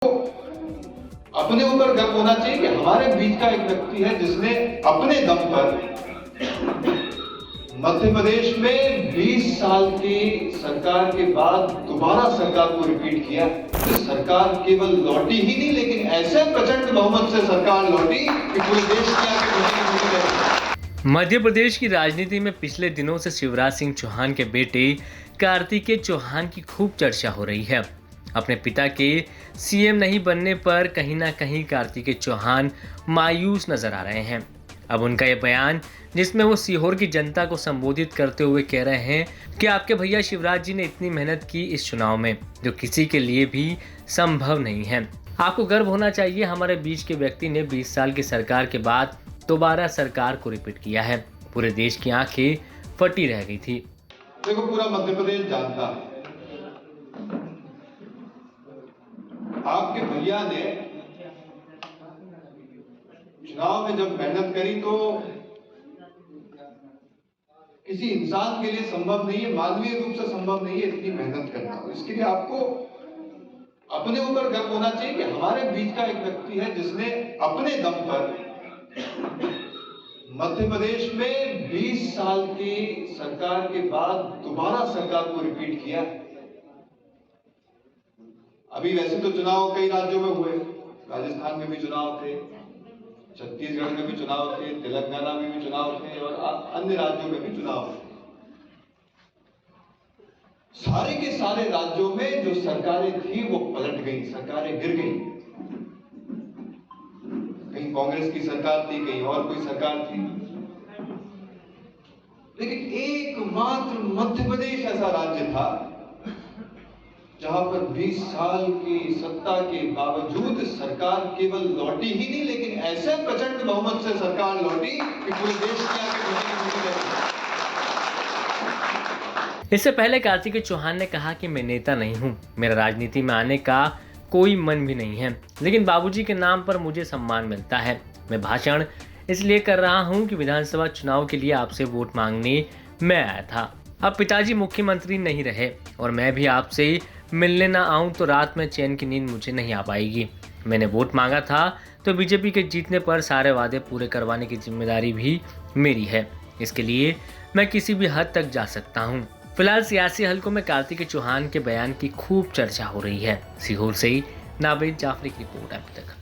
अपने ऊपर गर्व होना चाहिए कि हमारे बीच का एक व्यक्ति है जिसने अपने दम पर मध्य प्रदेश में 20 साल की सरकार के बाद दोबारा सरकार को रिपीट किया। तो सरकार केवल लौटी ही नहीं, लेकिन ऐसे प्रचंड बहुमत से सरकार लौटी कि पूरे देश की आंखें। मध्य प्रदेश की राजनीति में पिछले दिनों से शिवराज सिंह चौहान के बेटे कार्तिकेय चौहान की खूब चर्चा हो रही है। अपने पिता के सीएम नहीं बनने पर कहीं ना कहीं कार्तिकेय चौहान मायूस नजर आ रहे हैं। अब उनका ये बयान, जिसमें वो सीहोर की जनता को संबोधित करते हुए कह रहे हैं कि आपके भैया शिवराज जी ने इतनी मेहनत की इस चुनाव में, जो किसी के लिए भी संभव नहीं है। आपको गर्व होना चाहिए, हमारे बीच के व्यक्ति ने 20 साल की सरकार के बाद दोबारा सरकार को रिपीट किया है। पूरे देश की आंखें फटी रह गई थी। देखो, पूरा मध्य प्रदेश जानता है आपके भैया ने चुनाव में जब मेहनत करी तो किसी इंसान के लिए संभव नहीं है, मानवीय रूप से संभव नहीं है इतनी मेहनत करना। इसके लिए आपको अपने ऊपर गर्व होना चाहिए कि हमारे बीच का एक व्यक्ति है जिसने अपने दम पर मध्य प्रदेश में 20 साल की सरकार के बाद दोबारा सरकार को रिपीट किया। अभी वैसे तो चुनाव कई राज्यों में हुए, राजस्थान में भी चुनाव थे, छत्तीसगढ़ में भी चुनाव थे, तेलंगाना में भी चुनाव थे और अन्य राज्यों में भी चुनाव थे। सारे के सारे राज्यों में जो सरकारें थी वो पलट गई, सरकारें गिर गई। कहीं कांग्रेस की सरकार थी, कहीं और कोई सरकार थी, लेकिन एकमात्र मध्य प्रदेश ऐसा राज्य था जहां पर 20 साल की सत्ता के बावजूद सरकार केवल लौटी ही नहीं, लेकिन ऐसे प्रचंड बहुमत से सरकार लौटी कि पूरे देश की आंखें। इससे पहले कार्तिकेय चौहान ने कहा कि मैं नेता नहीं हूं, मेरा राजनीति में आने का कोई मन भी नहीं है, लेकिन बाबूजी के नाम पर मुझे सम्मान मिलता है। मैं भाषण इसलिए कर रहा हूं कि विधानसभा चुनाव के लिए आपसे वोट मांगने मैं आया था। अब पिताजी मुख्यमंत्री नहीं रहे और मैं भी आपसे मिलने ना आऊं तो रात में चैन की नींद मुझे नहीं आ पाएगी। मैंने वोट मांगा था तो बीजेपी के जीतने पर सारे वादे पूरे करवाने की जिम्मेदारी भी मेरी है। इसके लिए मैं किसी भी हद तक जा सकता हूं। फिलहाल सियासी हलकों में कार्तिकेय चौहान के बयान की खूब चर्चा हो रही है। सीहोर से नावेद जाफरी की रिपोर्ट अभी तक।